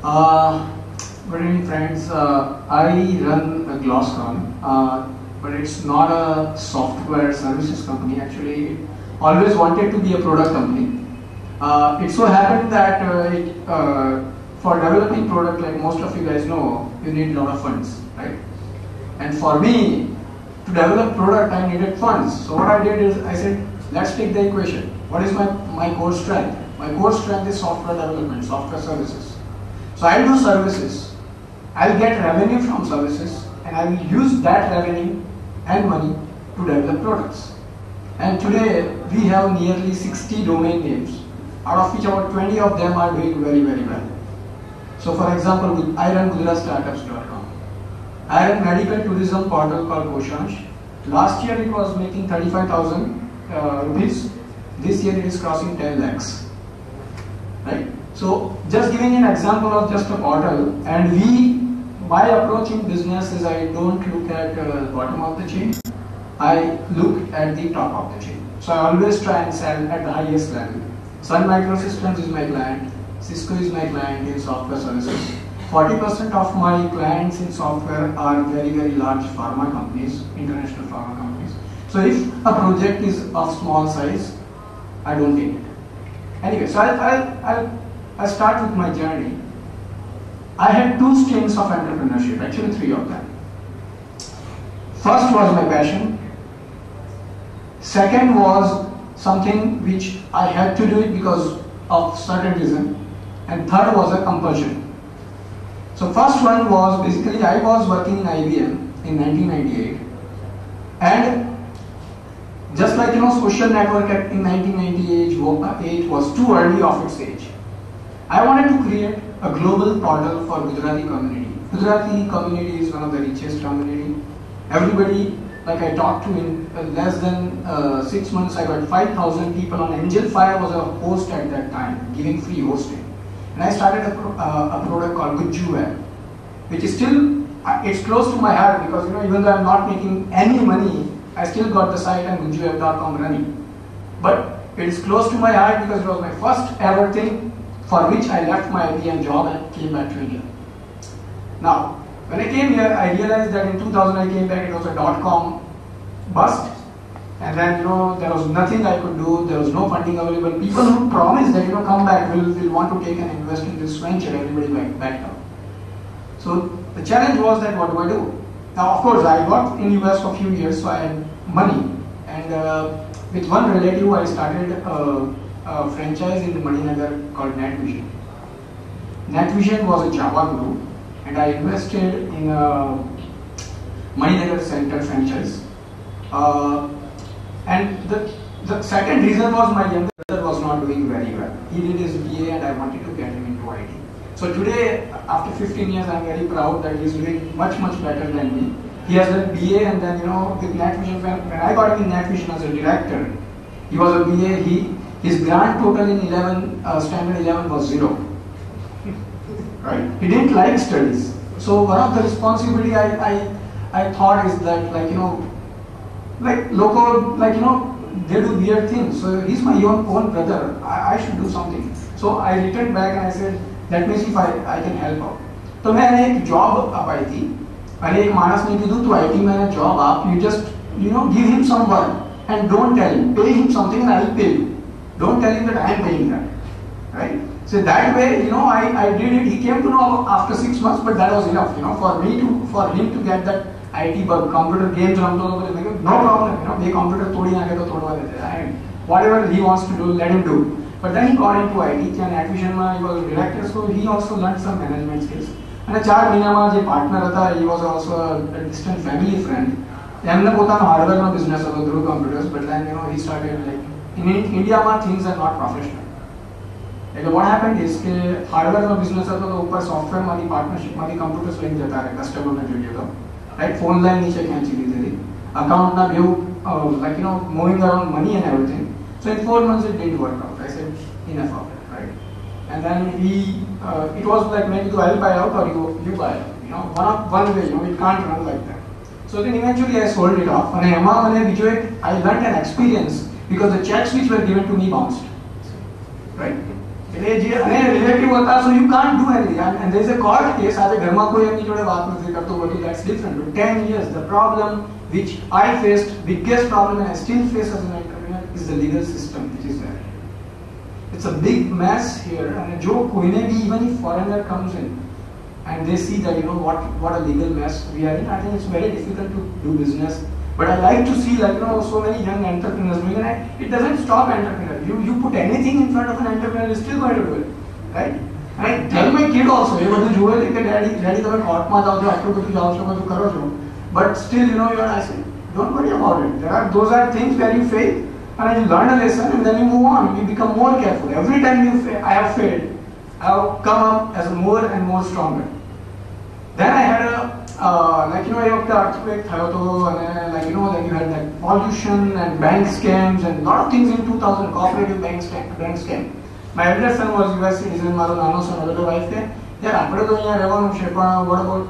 Uh, Good evening, friends. I run a Gloscon, but it's not a software services company. Actually, always wanted to be a product company. It so happened that for developing product, like most of you guys know, you need a lot of funds, right? And for me, to develop product, I needed funds. So what I did is, I said, let's take the equation. What is my core strength? My core strength is software development, software services. So I'll do services. I'll get revenue from services, and I will use that revenue and money to develop products. And today we have nearly 60 domain names, out of which about 20 of them are doing very, very well. So for example, I run GujaratStartups.com. I run medical tourism portal called Kosansh. Last year it was making 35,000 rupees. This year it is crossing 10 lakhs. Right? So just giving an example of just a portal, and my approach in business is I don't look at the bottom of the chain, I look at the top of the chain. So I always try and sell at the highest level. Sun Microsystems is my client, Cisco is my client in software services. 40% of my clients in software are very, very large pharma companies, international pharma companies. So if a project is of small size, I don't take it. Anyway, so I'll start with my journey. I had two streams of entrepreneurship, actually three of them. First was my passion. Second was something which I had to do it because of certain reason. And third was a compulsion. So first one was basically I was working in IBM in 1998. And just like social network in 1998 was too early of its age. I wanted to create a global portal for Gujarati community. Gujarati community is one of the richest community. Everybody, like I talked to in less than 6 months, I got 5,000 people on Angel Fire was a host at that time, giving free hosting. And I started a product called Gujjuweb, which is still, it's close to my heart because even though I'm not making any money, I still got the site and Gujjuweb.com running. But it is close to my heart because it was my first ever thing for which I left my IBM job and came back to India. Now, when I came here, I realized that in 2000 I came back, it was a .com bust. And then, there was nothing I could do, there was no funding available. People who promised that, come back, will want to take and invest in this venture, everybody backed out. So, the challenge was that, what do I do? Now, of course, I worked in US for a few years, so I had money. And with one relative, I started a franchise in Maninagar called NetVision. NetVision was a Java guru, and I invested in a Maninagar Center franchise. And the second reason was my younger brother was not doing very well. He did his BA and I wanted to get him into IT. So today, after 15 years, I'm very proud that he's doing much, much better than me. He has done BA and then, with NetVision, when I got him in NetVision as a director, he was a BA, his grand total in standard 11 was 0. Right? He didn't like studies. So one of the responsibility I thought is that they do weird things. So he's my own brother. I should do something. So I returned back and I said, let me see if I can help out. So मैंने एक job अपाई थी. मैंने एक मानस ने कीधु तो IT में job आप. You just give him some work and don't tell him. Pay him something and I will pay you. Don't tell him that I am paying that. Right? So that way, I did it. He came to know after 6 months, but that was enough. For him to get that IT bug, computer games, no problem. They computer todi na to todwa dete. Whatever he wants to do, let him do. But then he got into IT and NetVision he was a director, so he also learned some management skills. And 4 મહિનામાં જે partner હતા, he was also a distant family friend. એમને પોતાનો હાર્ડવેરનો business હતો through computers, but then he started like in India things are not professional. Like what happened is કે હાર્ડવેરનો business હતો તો ઉપર સોફ્ટવેરમાંથી પાર્ટનરશિપમાંથી કમ્પ્યુટર્સ લઈને જતા રહે કસ્ટમરને જોઈએ તો રાઈટ ફોન લાઈન નીચે ખેંચી લીધેલી અકાઉન્ટના બેઉ moving around money and everything. So in 4 months it didn't work out. I said enough of it, right? And then it was like maybe I'll buy out or you buy out. One way, it can't run like that. So then eventually I sold it off. And I learned an experience because the checks which were given to me bounced. Right? એટલે જે અને relative હતા, so you can't do anything, and there is a court case. આજે ઘરમાં કોઈ એમની જોડે વાત નથી કરતો બધું, that's different. But 10 years the problem which I faced, biggest problem and I still face as an entrepreneur, is the legal system which is there. It's a big mess here, and jo koine bhi, even if foreigner comes in and they see that what a legal mess we are in, I think it's very difficult to do business. But I like to see so many young entrepreneurs doing it. It doesn't stop entrepreneur. You put anything in front of an entrepreneur, he's still going to do it, right? And I tell my kid also, ये बंदे जो है लेके daddy तो मैं court में जाओ जो आपको कुछ जाओ जो मैं तो करो जो, but still I say don't worry about it. Those are things where you fail and you learn a lesson and then you move on. You become more careful. Every time I have failed, I have come up as more and more stronger. Then I had like I have the earthquake thayo to, and like you had like pollution and bank scams and lot of things in 2000, cooperative bank scam. My elder son was US citizen, મારો નાનો son હતો wife કે યાર આપણે તો અહીંયા રહેવાનું છે પણ what about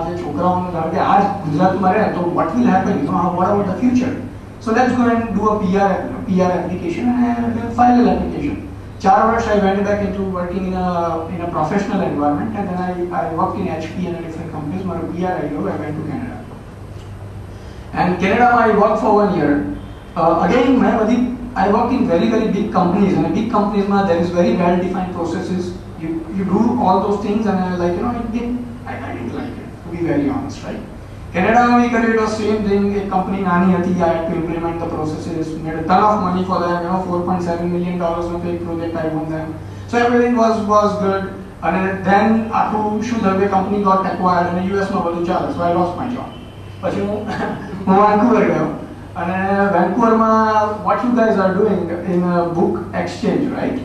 જે છોકરાઓને ધારો કે આજ ગુજરાતમાં રહે તો what will happen, what about the future? So let's go and do a PR application and file an application. 4 years I went back into working in a professional environment, and then I worked in HP and different companies. My PR I went to Canada. And Canada I worked for 1 year. Again I worked in very big companies, and big companies there is very well defined processes. You do all those things, and I didn't like it, to be very honest, right? Canada we did the same thing. A company nani hati, I had to implement the processes, made a ton of money for them, $4.7 million of a project I won them. So everything was good. And then after the company got acquired and US no badu chale, so I lost my job. Pachi હું Vancouver ગયો, અને Vancouver what you guys are doing in a book exchange, right?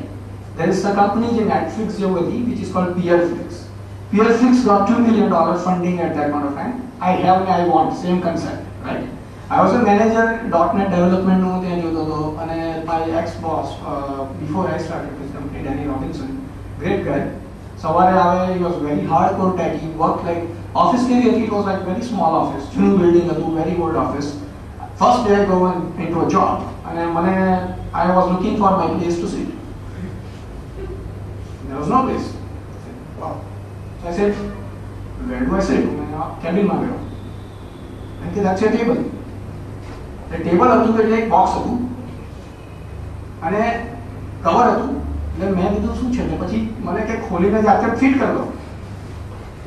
There is a company in Netflix which is called Peerflix. Peerflix got $2 million funding at that point of time. I want, same concept, right? I was a manager .NET development and my ex-boss before I started this company, Danny Robinson, great guy. So he was very hardcore tech. He worked like office area. It was like very small office, new building, a very old office. First day I go into a job, and I was looking for my place to sit. There was no place. Wow. So I said, where do I sit? Cabin માં ગયો. And that's a table. The table હતું એટલે એક box હતું અને cover હતું. એટલે મેં કીધું શું છે એટલે પછી મને કંઈક ખોલીને જાતે ફિટ કરી દો.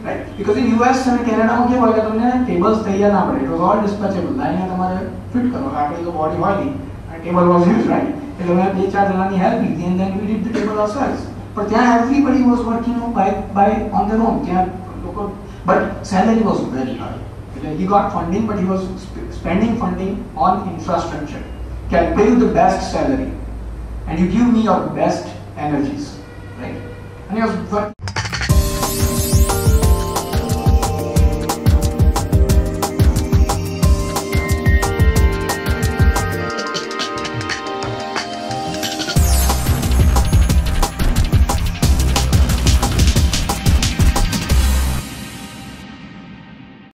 Right? Because in US અને કેનેડામાં કેવું હોય કે તમને ટેબલ્સ તૈયાર ના પડે. It was all dispatchable. અહીંયા તમારે ફિટ કરો. આપણે તો બોડી હોય નહીં. And table was used, right? એટલે મેં 2-4 જણાની હેલ્પ લીધી and then we did the table ourselves. But ત્યાં everybody was working by on their own. ત્યાં લોકો but salary was very high. He got funding, but he was spending funding on infrastructure. Can pay you the best salary, and you give me your best energies, right? And he was